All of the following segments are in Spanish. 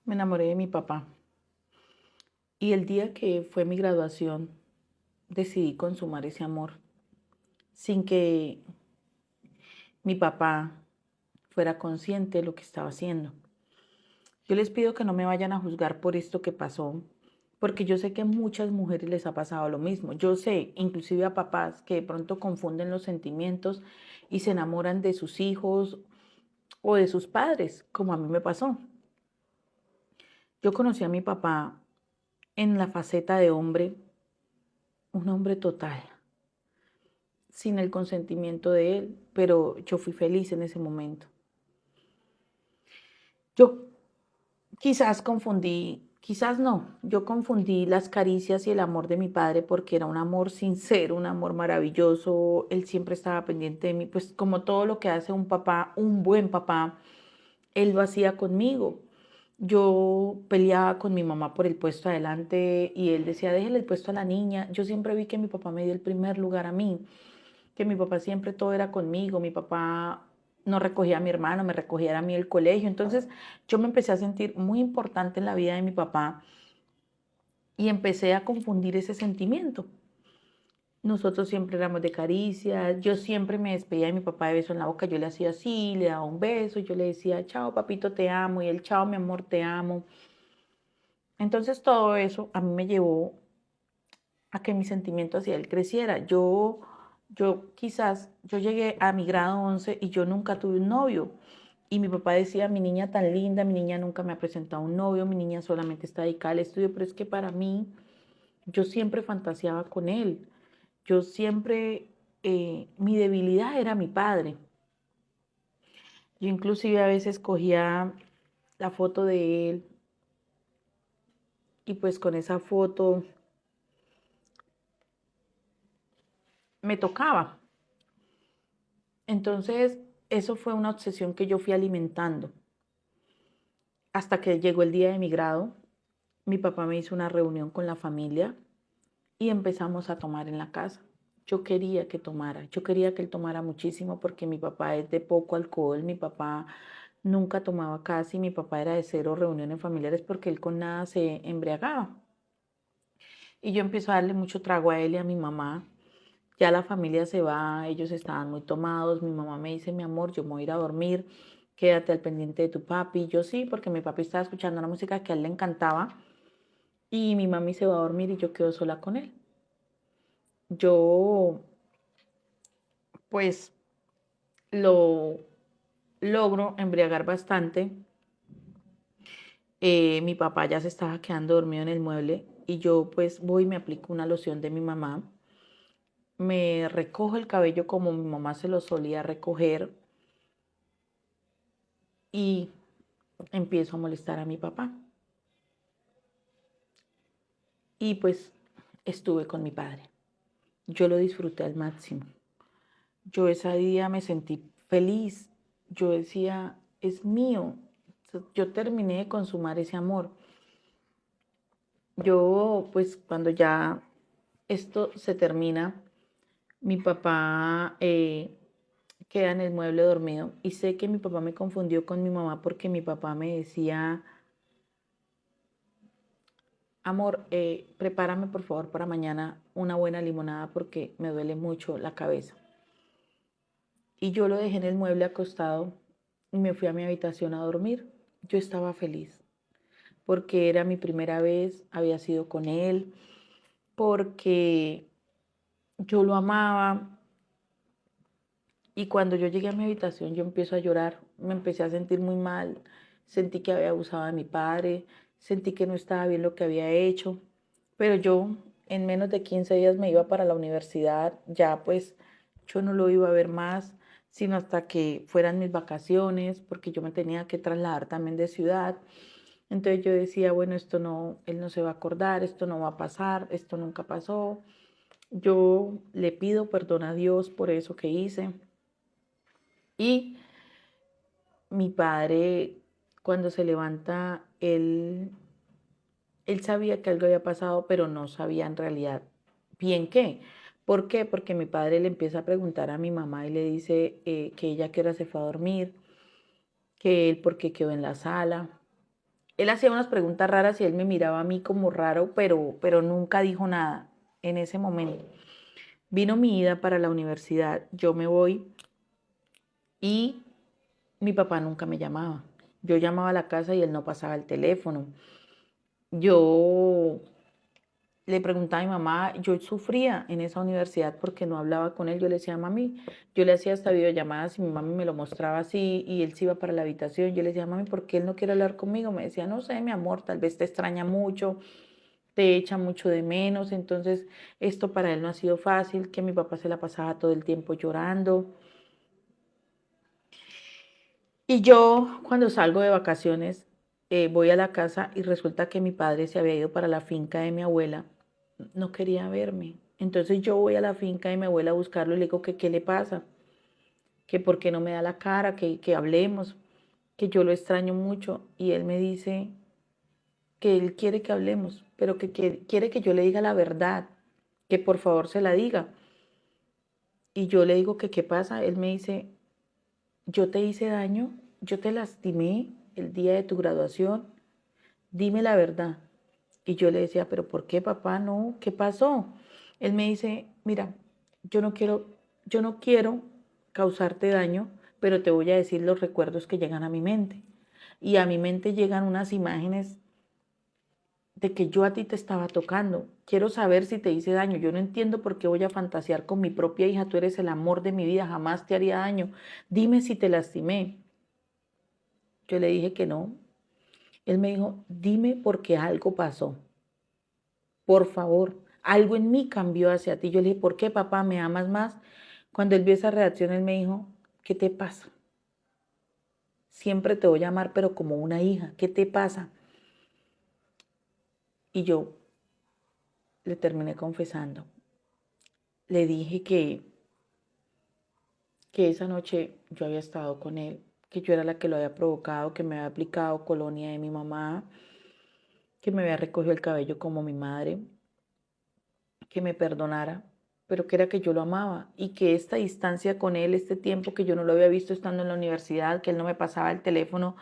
Me enamoré de mi papá y el día que fue mi graduación decidí consumar ese amor sin que mi papá fuera consciente de lo que estaba haciendo. Yo les pido que no me vayan a juzgar por esto que pasó, porque yo sé que a muchas mujeres les ha pasado lo mismo. Yo sé, inclusive a papás que de pronto confunden los sentimientos y se enamoran de sus hijos o de sus padres, como a mí me pasó. Yo conocí a mi papá en la faceta de hombre, un hombre total, sin el consentimiento de él, pero yo fui feliz en ese momento. Yo quizás confundí, quizás no, yo confundí las caricias y el amor de mi padre porque era un amor sincero, un amor maravilloso, él siempre estaba pendiente de mí, pues como todo lo que hace un papá, un buen papá, él lo hacía conmigo. Yo peleaba con mi mamá por el puesto adelante y él decía, déjele el puesto a la niña. Yo siempre vi que mi papá me dio el primer lugar a mí, que mi papá siempre todo era conmigo, mi papá no recogía a mi hermano, me recogía a mí el colegio. Entonces yo me empecé a sentir muy importante en la vida de mi papá y empecé a confundir ese sentimiento. Nosotros siempre éramos de caricias, yo siempre me despedía de mi papá de beso en la boca, yo le hacía así, le daba un beso, yo le decía, chao papito, te amo, y él, chao mi amor, te amo. Entonces todo eso a mí me llevó a que mi sentimiento hacia él creciera. Yo llegué a mi grado 11 y yo nunca tuve un novio. Y mi papá decía, mi niña tan linda, mi niña nunca me ha presentado un novio, mi niña solamente está dedicada al estudio, pero es que para mí, yo siempre fantaseaba con él. Yo siempre, mi debilidad era mi padre. Yo inclusive a veces cogía la foto de él y pues con esa foto me tocaba. Entonces, eso fue una obsesión que yo fui alimentando. Hasta que llegó el día de mi grado, mi papá me hizo una reunión con la familia y empezamos a tomar en la casa. Yo quería que tomara, yo quería que él tomara muchísimo porque mi papá es de poco alcohol, mi papá nunca tomaba casi, mi papá era de cero reuniones familiares porque él con nada se embriagaba. Y yo empiezo a darle mucho trago a él y a mi mamá. Ya la familia se va, ellos estaban muy tomados. Mi mamá me dice, mi amor, yo me voy a ir a dormir, quédate al pendiente de tu papi. Yo sí, porque mi papi estaba escuchando una música que a él le encantaba y mi mami se va a dormir y yo quedo sola con él. Yo, pues, lo logro embriagar bastante. Mi papá ya se estaba quedando dormido en el mueble y yo, pues, voy y me aplico una loción de mi mamá. Me recojo el cabello como mi mamá se lo solía recoger y empiezo a molestar a mi papá. Y pues estuve con mi padre. Yo lo disfruté al máximo. Yo ese día me sentí feliz. Yo decía, es mío. Yo terminé de consumar ese amor. Yo, pues cuando ya esto se termina, mi papá queda en el mueble dormido y sé que mi papá me confundió con mi mamá porque mi papá me decía, amor, prepárame por favor para mañana una buena limonada porque me duele mucho la cabeza. Y yo lo dejé en el mueble acostado y me fui a mi habitación a dormir. Yo estaba feliz porque era mi primera vez, había sido con él, porque yo lo amaba. Y cuando yo llegué a mi habitación, yo empiezo a llorar, me empecé a sentir muy mal, sentí que había abusado de mi padre, sentí que no estaba bien lo que había hecho, pero yo en menos de 15 días me iba para la universidad, ya pues yo no lo iba a ver más, sino hasta que fueran mis vacaciones, porque yo me tenía que trasladar también de ciudad. Entonces yo decía, bueno, esto no, él no se va a acordar, esto no va a pasar, esto nunca pasó. Yo le pido perdón a Dios por eso que hice. Y mi padre, cuando se levanta, él sabía que algo había pasado, pero no sabía en realidad bien qué. ¿Por qué? Porque mi padre le empieza a preguntar a mi mamá y le dice que ella a qué hora se fue a dormir, que él por qué quedó en la sala. Él hacía unas preguntas raras y él me miraba a mí como raro, pero nunca dijo nada en ese momento. Vino mi ida para la universidad, yo me voy y mi papá nunca me llamaba. Yo llamaba a la casa y él no pasaba el teléfono. Yo le preguntaba a mi mamá, yo sufría en esa universidad porque no hablaba con él. Yo le decía, mami, yo le hacía hasta videollamadas y mi mami me lo mostraba así y él se iba para la habitación. Yo le decía, mami, ¿por qué él no quiere hablar conmigo? Me decía, no sé, mi amor, tal vez te extraña mucho, te echa mucho de menos. Entonces, esto para él no ha sido fácil, que mi papá se la pasaba todo el tiempo llorando. Y yo cuando salgo de vacaciones voy a la casa y resulta que mi padre se había ido para la finca de mi abuela, no quería verme. Entonces yo voy a la finca de mi abuela a buscarlo y le digo que qué le pasa, que por qué no me da la cara, que hablemos, que yo lo extraño mucho. Y él me dice que él quiere que hablemos, pero que quiere que yo le diga la verdad, que por favor se la diga. Y yo le digo que qué pasa. Él me dice, yo te hice daño, yo te lastimé el día de tu graduación, dime la verdad. Y yo le decía, pero ¿por qué, papá? No, ¿qué pasó? Él me dice, mira, yo no quiero causarte daño, pero te voy a decir los recuerdos que llegan a mi mente. Y a mi mente llegan unas imágenes de que yo a ti te estaba tocando. Quiero saber si te hice daño. Yo no entiendo por qué voy a fantasear con mi propia hija. Tú eres el amor de mi vida, jamás te haría daño. Dime si te lastimé. Yo le dije que no. Él me dijo, dime por qué algo pasó. Por favor, algo en mí cambió hacia ti. Yo le dije, ¿por qué, papá? ¿Me amas más? Cuando él vio esa reacción, él me dijo, ¿qué te pasa? Siempre te voy a amar, pero como una hija. ¿Qué te pasa? Y yo le terminé confesando. Le dije que esa noche yo había estado con él, que yo era la que lo había provocado, que me había aplicado colonia de mi mamá, que me había recogido el cabello como mi madre, que me perdonara, pero que era que yo lo amaba y que esta distancia con él, este tiempo que yo no lo había visto estando en la universidad, que él no me pasaba el teléfono,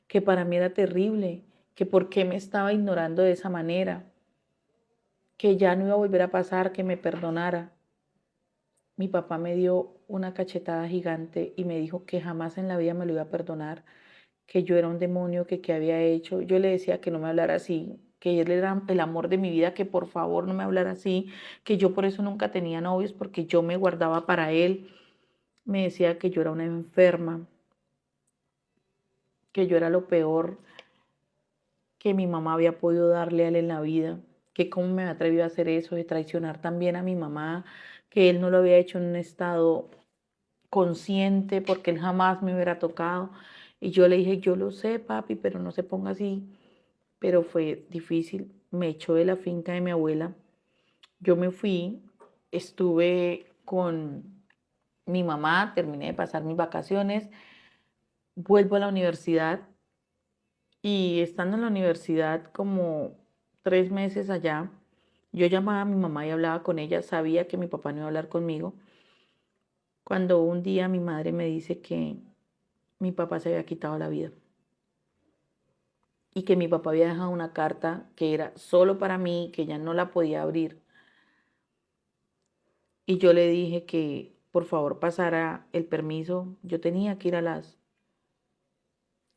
que para mí era terrible, que por qué me estaba ignorando de esa manera, que ya no iba a volver a pasar, que me perdonara. Mi papá me dio una cachetada gigante y me dijo que jamás en la vida me lo iba a perdonar, que yo era un demonio, que qué había hecho. Yo le decía que no me hablara así, que él era el amor de mi vida, que por favor no me hablara así, que yo por eso nunca tenía novios, porque yo me guardaba para él. Me decía que yo era una enferma, que yo era lo peor que mi mamá había podido darle a él en la vida, que cómo me había atrevido a hacer eso, de traicionar también a mi mamá, que él no lo había hecho en un estado consciente porque él jamás me hubiera tocado. Y yo le dije, yo lo sé, papi, pero no se ponga así. Pero fue difícil. Me echó de la finca de mi abuela. Yo me fui, estuve con mi mamá, terminé de pasar mis vacaciones, vuelvo a la universidad y estando en la universidad como 3 meses allá, yo llamaba a mi mamá y hablaba con ella, sabía que mi papá no iba a hablar conmigo, cuando un día mi madre me dice que mi papá se había quitado la vida y que mi papá había dejado una carta que era solo para mí, que ya no la podía abrir. Y yo le dije que por favor pasara el permiso. Yo tenía que ir a las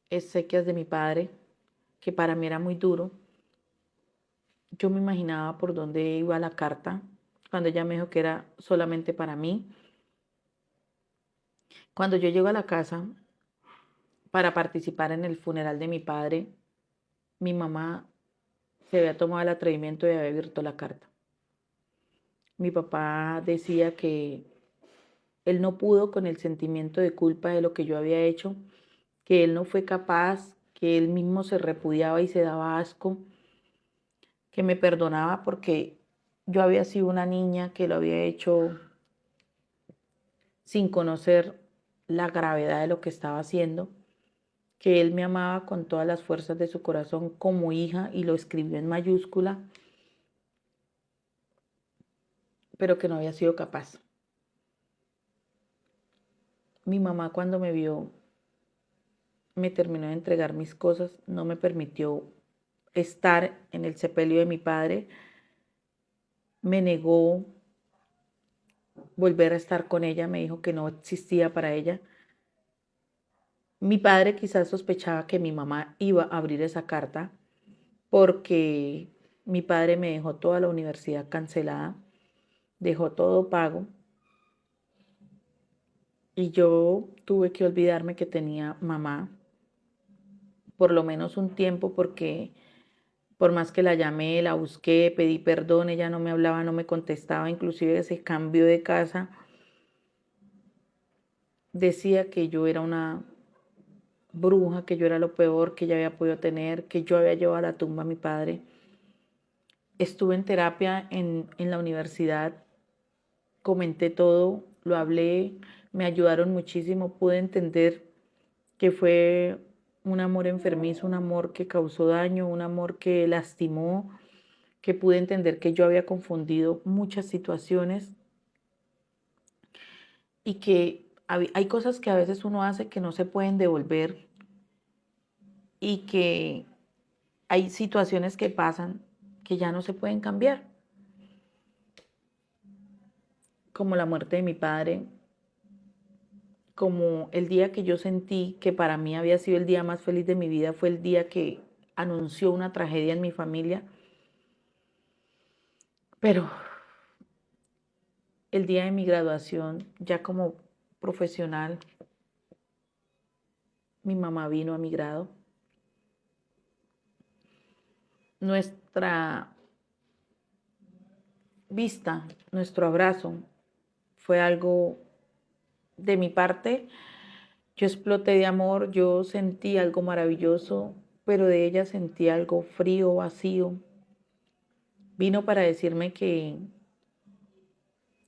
exequias de mi padre, que para mí era muy duro. Yo me imaginaba por dónde iba la carta, cuando ella me dijo que era solamente para mí. Cuando yo llego a la casa para participar en el funeral de mi padre, mi mamá se había tomado el atrevimiento de haber abierto la carta. Mi papá decía que él no pudo con el sentimiento de culpa de lo que yo había hecho, que él no fue capaz, que él mismo se repudiaba y se daba asco, que me perdonaba porque yo había sido una niña que lo había hecho sin conocer la gravedad de lo que estaba haciendo, que él me amaba con todas las fuerzas de su corazón como hija y lo escribió en mayúscula, pero que no había sido capaz. Mi mamá cuando me vio me terminó de entregar mis cosas, no me permitió estar en el sepelio de mi padre, me negó volver a estar con ella, me dijo que no existía para ella. Mi padre quizás sospechaba que mi mamá iba a abrir esa carta porque mi padre me dejó toda la universidad cancelada, dejó todo pago y yo tuve que olvidarme que tenía mamá por lo menos un tiempo porque por más que la llamé, la busqué, pedí perdón, ella no me hablaba, no me contestaba, inclusive ese cambio de casa decía que yo era una bruja, que yo era lo peor que ella había podido tener, que yo había llevado a la tumba a mi padre. Estuve en terapia en la universidad, comenté todo, lo hablé, me ayudaron muchísimo, pude entender que fue un amor enfermizo, un amor que causó daño, un amor que lastimó, que pude entender que yo había confundido muchas situaciones y que hay cosas que a veces uno hace que no se pueden devolver y que hay situaciones que pasan que ya no se pueden cambiar, como la muerte de mi padre, como el día que yo sentí que para mí había sido el día más feliz de mi vida, fue el día que anunció una tragedia en mi familia, pero el día de mi graduación, ya como profesional, mi mamá vino a mi grado. Nuestra vista, nuestro abrazo, fue algo de mi parte. Yo exploté de amor, yo sentí algo maravilloso, pero de ella sentí algo frío, vacío. Vino para decirme que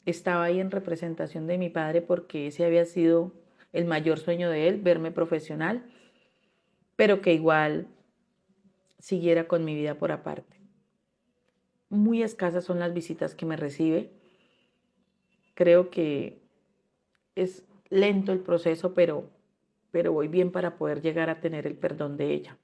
estaba ahí en representación de mi padre porque ese había sido el mayor sueño de él, verme profesional, pero que igual siguiera con mi vida por aparte. Muy escasas son las visitas que me recibe. Creo que es lento el proceso, pero voy bien para poder llegar a tener el perdón de ella.